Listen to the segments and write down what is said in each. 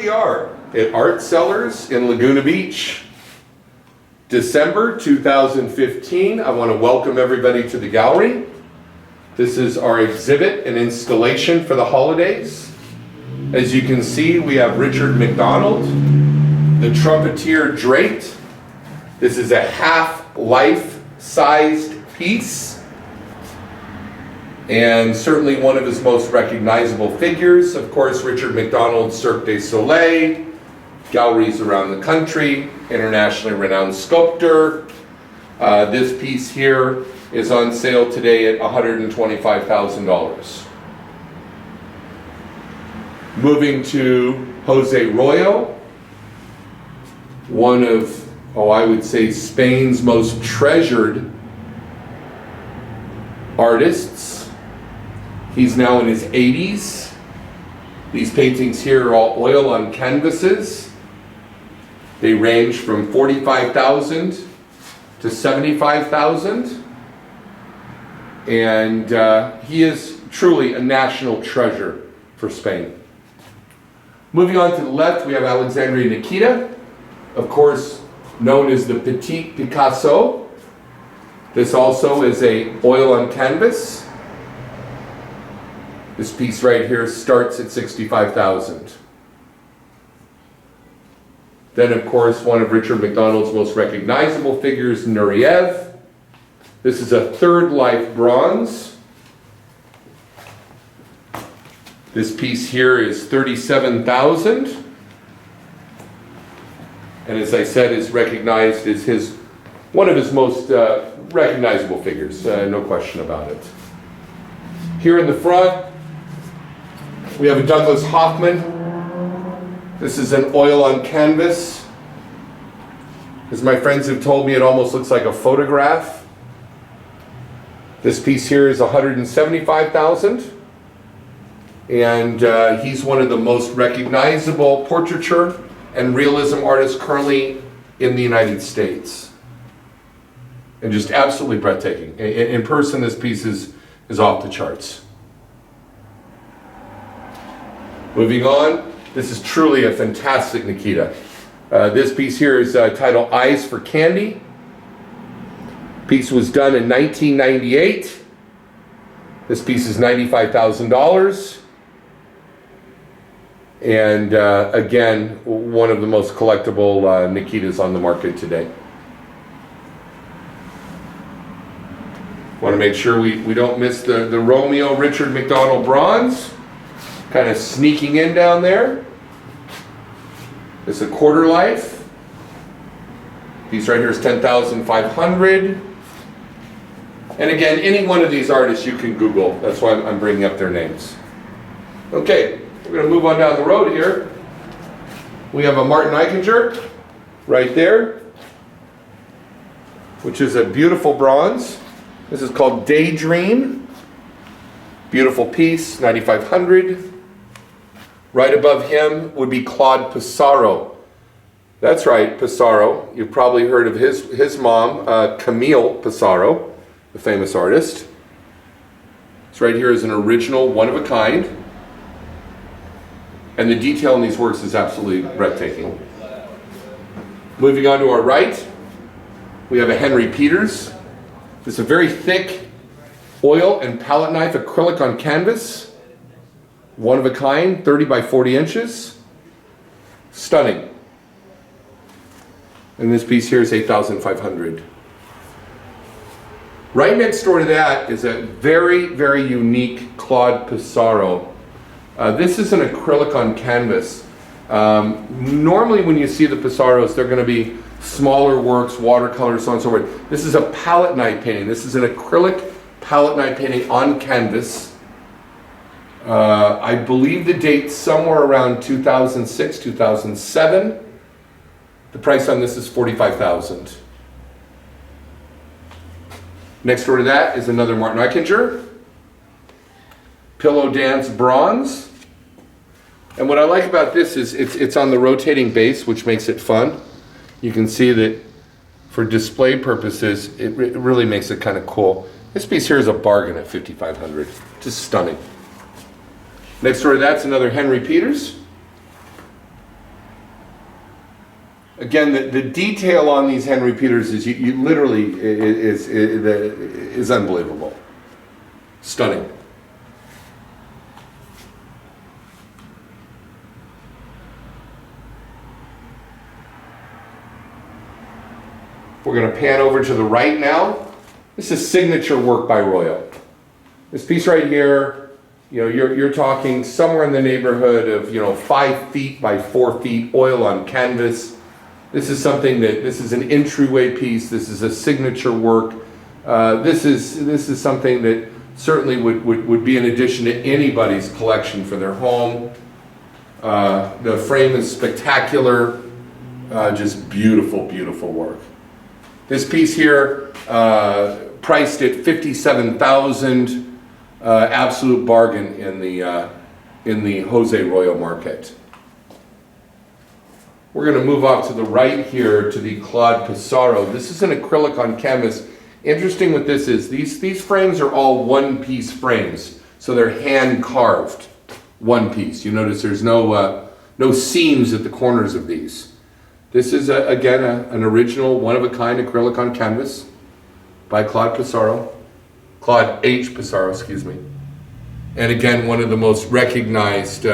we are at Art Sellers in Laguna Beach. December 2015. I want to welcome everybody to the gallery. This is our exhibit and installation for the holidays. As you can see, we have Richard McDonald, the trumpeter draped. This is a half-life sized piece, and certainly one of his most recognizable figures. Of course, Richard McDonald, Cirque du Soleil, galleries around the country, internationally renowned sculptor. This piece here is on sale today at $125,000. Moving to Jose Royo, one of, I would say, Spain's most treasured artists. He's now in his 80s. These paintings here are all oil on canvases. They range from $45,000 to $75,000. And he is truly a national treasure for Spain. Moving on to the left, we have Alexandria Nikita, of course known as the Petit Picasso. This also is a oil on canvas. This piece right here starts at $65,000. Then, of course, one of Richard McDonald's most recognizable figures, Nureyev. This is a third life bronze. This piece here is $37,000. And as I said, is recognized as one of his most recognizable figures, no question about it. Here in the front, we have a Douglas Hoffman. This is an oil on canvas. As my friends have told me, it almost looks like a photograph. This piece here is $175,000. And he's one of the most recognizable portraiture and realism artists currently in the United States. And just absolutely breathtaking. In person, this piece is off the charts. Moving on, this is truly a fantastic Nikita. This piece here is titled Eyes for Candy. Piece was done in 1998. This piece is $95,000. And again, one of the most collectible Nikitas on the market today. Want to make sure we don't miss the Romeo Richard McDonald bronze. Kind of sneaking in down there. It's a quarter life. Piece right here is $10,500. And again, any one of these artists you can Google. That's why I'm bringing up their names. Okay, we're going to move on down the road here. We have a Martin Eichinger right there, which is a beautiful bronze. This is called Daydream. Beautiful piece, $9,500. Right above him would be Claude Pissarro. That's right, Pissarro. You've probably heard of his mom, Camille Pissarro, the famous artist. This right here is an original, one of a kind. And the detail in these works is absolutely breathtaking. Moving on to our right, we have a Henry Peters. It's a very thick oil and palette knife acrylic on canvas. One of a kind, 30 by 40 inches. Stunning. And this piece here is $8,500. Right next door to that is a very, very unique Claude Pissarro. This is an acrylic on canvas. Normally when you see the Pissarros, they're going to be smaller works, watercolors, so on and so forth. This is a palette knife painting. This is an acrylic palette knife painting on canvas. I believe the date somewhere around 2006, 2007. The price on this is $45,000. Next door to that is another Martin Eichinger. Pillow Dance bronze. And what I like about this is it's on the rotating base, which makes it fun. You can see that for display purposes, it really makes it kind of cool. This piece here is a bargain at $5,500. Just stunning. Next door to that's another Henry Peters. Again, the detail on these Henry Peters is you literally is unbelievable. Stunning. We're going to pan over to the right now. This is signature work by Royal. This piece right here, you're talking somewhere in the neighborhood of 5 feet by 4 feet, oil on canvas. This is this is an entryway piece. This is a signature work. This is something that certainly would be an addition to anybody's collection for their home. The frame is spectacular. Just beautiful, beautiful work. This piece here, priced at $57,000, absolute bargain in the Jose Royal market. We're going to move off to the right here to the Claude Pissarro. This is an acrylic on canvas. Interesting with this is these frames are all one-piece frames, so they're hand carved, one piece. You notice there's no seams at the corners of these. This is again an original, one-of-a-kind acrylic on canvas by Claude Pissarro, Claude H. Pissarro, excuse me. And again, one of the most recognized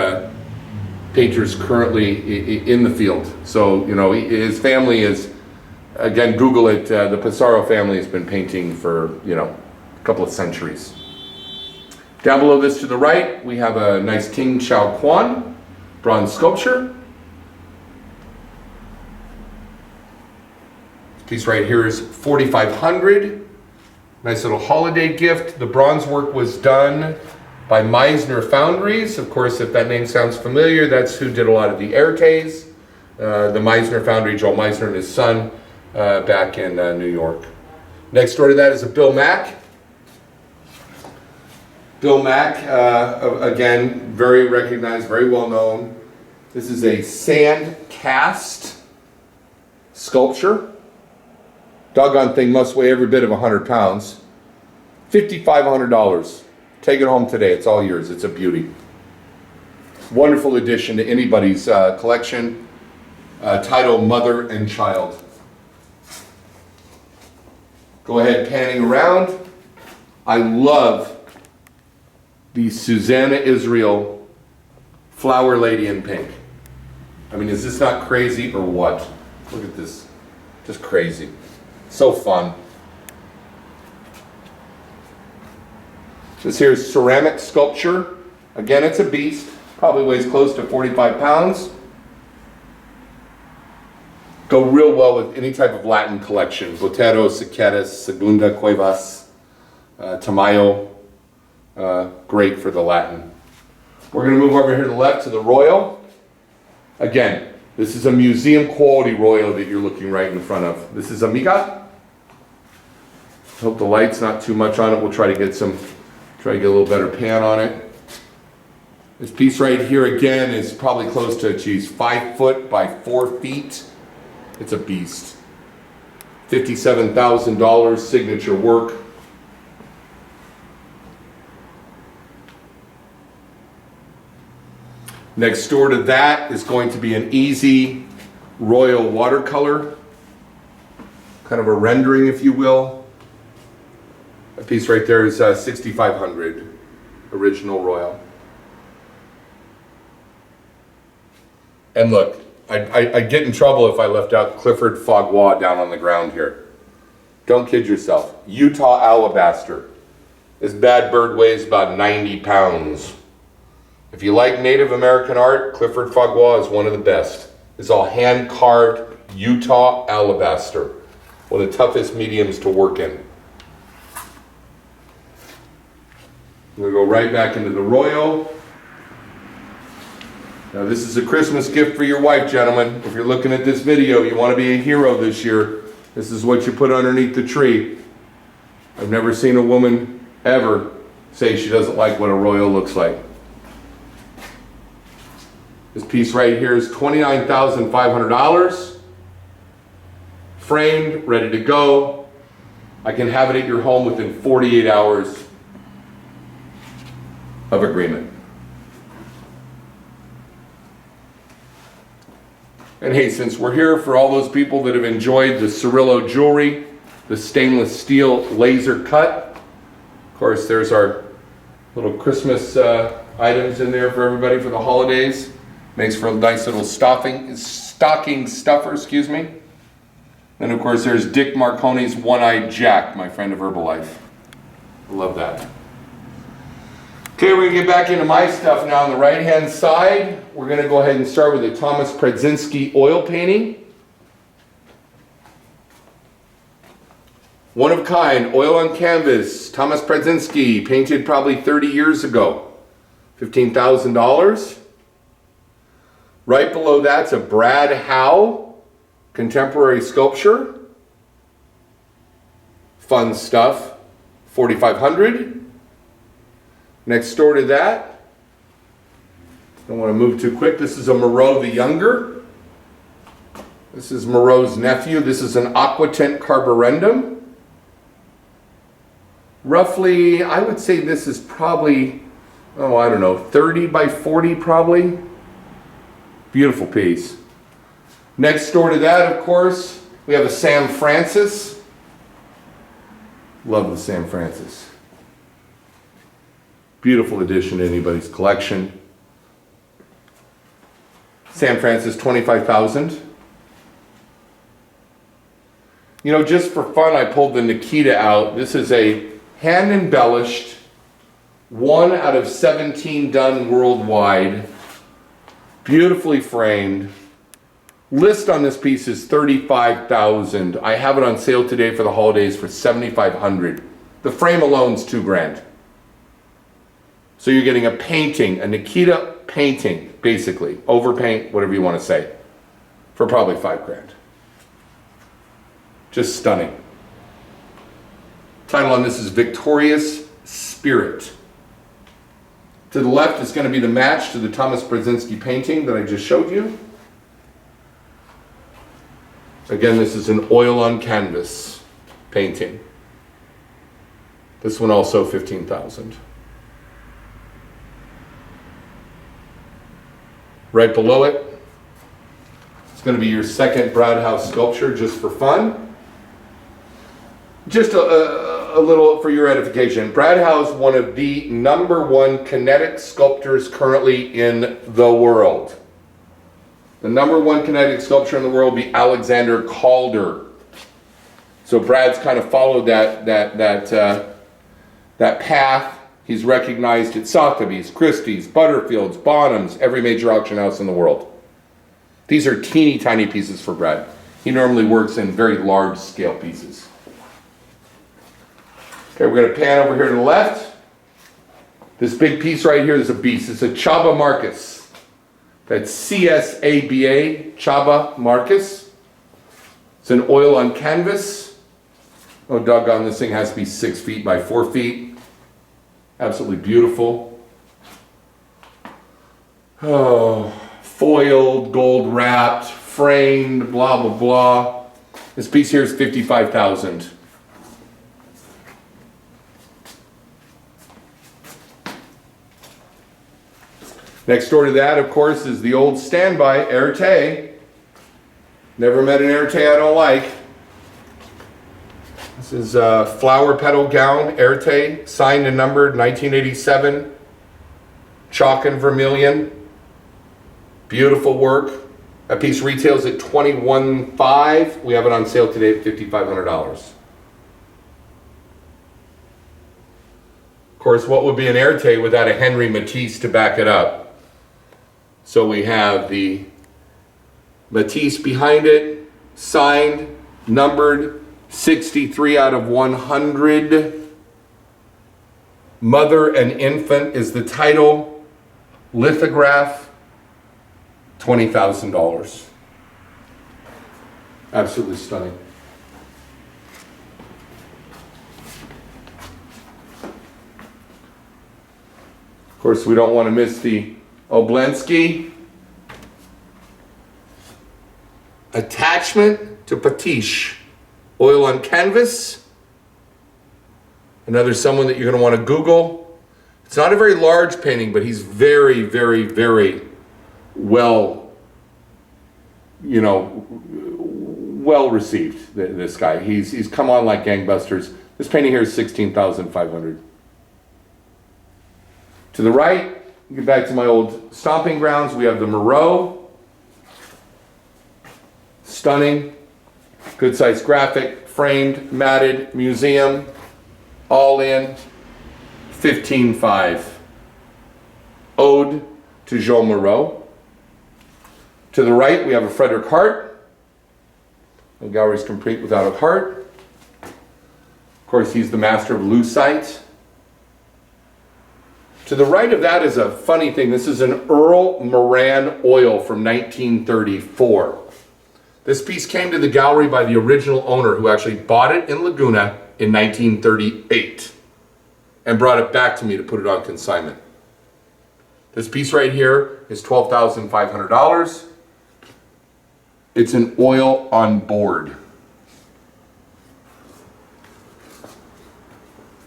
painters currently in the field. So, his family is, again, Google it, the Pissarro family has been painting for, a couple of centuries. Down below this to the right, we have a nice King Chao Kuan bronze sculpture. This piece right here is $4,500. Nice little holiday gift. The bronze work was done by Meisner Foundries. Of course, if that name sounds familiar, that's who did a lot of the Airtays. The Meisner Foundry, Joel Meisner and his son, back in New York. Next door to that is a Bill Mack. Bill Mack, again, very recognized, very well known. This is a sand cast sculpture. Doggone thing must weigh every bit of 100 pounds. $5,500. Take it home today. It's all yours. It's a beauty. Wonderful addition to anybody's collection. Titled Mother and Child. Go ahead, panning around. I love the Susanna Israel Flower Lady in pink. I mean, is this not crazy or what? Look at this. Just crazy. So fun. This here is ceramic sculpture. Again, it's a beast. Probably weighs close to 45 pounds. Go real well with any type of Latin collection. Botero, Siqueiros, Segunda Cuevas, Tamayo. Great for the Latin. We're going to move over here to the left to the Royal. Again, this is a museum quality Royal that you're looking right in front of. This is Amiga. Hope the light's not too much on it. We'll try to get a little better pan on it. This piece right here again is probably close to, 5 foot by 4 feet. It's a beast. $57,000 signature work. Next door to that is going to be an easy Royal watercolor. Kind of a rendering, if you will. That piece right there is $6,500, original Royal. And look, I'd get in trouble if I left out Clifford Fogwa down on the ground here. Don't kid yourself. Utah alabaster. This bad bird weighs about 90 pounds. If you like Native American art, Clifford Fogwa is one of the best. It's all hand-carved Utah alabaster. One of the toughest mediums to work in. We'll go right back into the Royal. Now this is a Christmas gift for your wife, gentlemen. If you're looking at this video, you want to be a hero this year, this is what you put underneath the tree. I've never seen a woman ever say she doesn't like what a Royal looks like. This piece right here is $29,500. Framed, ready to go. I can have it at your home within 48 hours of agreement. And hey, since we're here, for all those people that have enjoyed the Cirillo jewelry, the stainless steel laser cut, of course, there's our little Christmas items in there for everybody for the holidays. Makes for a nice little stocking stuffer, excuse me. And of course, there's Dick Marconi's One-Eyed Jack, my friend of Herbalife. I love that. Okay, we're gonna get back into my stuff now. On the right-hand side, we're gonna go ahead and start with the Thomas Predzinski oil painting. One of a kind, oil on canvas, Thomas Predzinski, painted probably 30 years ago. $15,000. Right below that's a Brad Howe contemporary sculpture. Fun stuff, $4,500. Next door to that, don't want to move too quick, this is a Moreau the Younger. This is Moreau's nephew. This is an Aquatint Carborundum. Roughly, I would say this is probably, oh, I don't know, 30 by 40 probably. Beautiful piece. Next door to that, of course, we have a Sam Francis. Love the Sam Francis. Beautiful addition to anybody's collection. Sam Francis, $25,000. You know, just for fun, I pulled the Nikita out. This is a hand embellished, 1 out of 17 done worldwide, beautifully framed. List on this piece is $35,000. I have it on sale today for the holidays for $7,500. The frame alone's $2,000. So you're getting a painting, a Nikita painting, basically, overpaint, whatever you want to say, for probably $5,000. Just stunning. Title on this is Victorious Spirit. To the left is going to be the match to the Thomas Predzinski painting that I just showed you. Again, this is an oil on canvas painting. This one also $15,000. Right below it, it's going to be your second Brad Howe sculpture, just for fun. Just a little for your edification. Brad Howe is one of the #1 kinetic sculptors currently in the world. The #1 kinetic sculpture in the world will be Alexander Calder. So Brad's kind of followed that path. He's recognized at Sotheby's, Christie's, Butterfield's, Bonham's, every major auction house in the world. These are teeny tiny pieces for Brad. He normally works in very large scale pieces. Okay, we're going to pan over here to the left. This big piece right here is a beast. It's a Chaba Marcus. That's C-S-A-B-A, Chaba Marcus. It's an oil on canvas. Oh, doggone, this thing has to be 6 feet by 4 feet. Absolutely beautiful. Oh, foiled, gold wrapped, framed, blah, blah, blah. This piece here is $55,000. Next door to that, of course, is the old standby, Erte. Never met an Erte I don't like. This is a flower petal gown, Erte, signed and numbered 1987. Chalk and vermilion. Beautiful work. That piece retails at $21,500. We have it on sale today at $5,500. Of course, what would be an Erte without a Henry Matisse to back it up? So we have the Matisse behind it, signed, numbered, 63 out of 100. Mother and Infant is the title. Lithograph, $20,000. Absolutely stunning. Of course, we don't want to miss the Oblensky attachment to Patiche. Oil on canvas. Another someone that you're going to want to Google. It's not a very large painting, but he's very, very, very well you know, well received, this guy. He's come on like gangbusters. This painting here is $16,500. To the right, get back to my old stomping grounds, we have the Moreau. Stunning, good size graphic, framed, matted, museum, all in, $15,500. Ode to Jean Moreau. To the right, we have a Frederick Hart. The gallery's complete without a heart. Of course, he's the master of lucite. To the right of that is a funny thing. This is an Earl Moran oil from 1934. This piece came to the gallery by the original owner, who actually bought it in Laguna in 1938 and brought it back to me to put it on consignment. This piece right here is $12,500. It's an oil on board.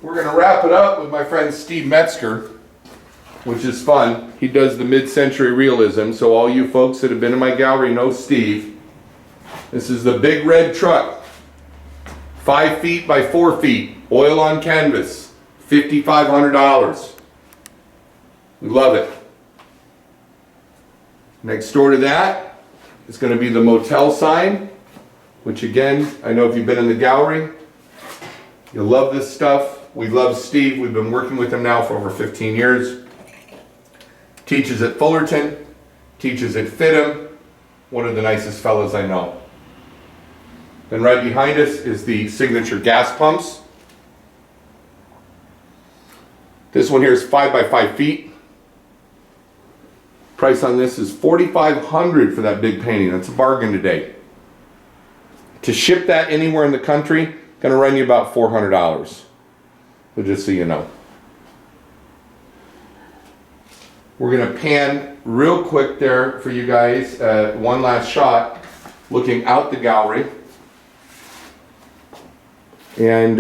We're going to wrap it up with my friend Steve Metzger, which is fun. He does the mid-century realism, so all you folks that have been in my gallery know Steve. This is the big red truck, 5 feet by 4 feet, oil on canvas, $5,500. We love it. Next door to that is going to be the motel sign, which again, I know if you've been in the gallery, you'll love this stuff. We love Steve. We've been working with him now for over 15 years. Teaches at Fullerton, teaches at Fit'em, one of the nicest fellows I know. Then right behind us is the signature gas pumps. This one here is 5 by 5 feet. Price on this is $4,500 for that big painting. That's a bargain today. To ship that anywhere in the country, gonna run you about $400. So just so you know. We're gonna pan real quick there for you guys. One last shot, looking out the gallery. And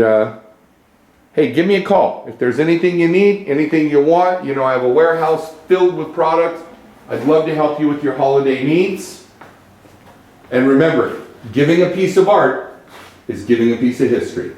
hey, give me a call. If there's anything you need, anything you want, you know, I have a warehouse filled with product. I'd love to help you with your holiday needs. And remember, giving a piece of art is giving a piece of history.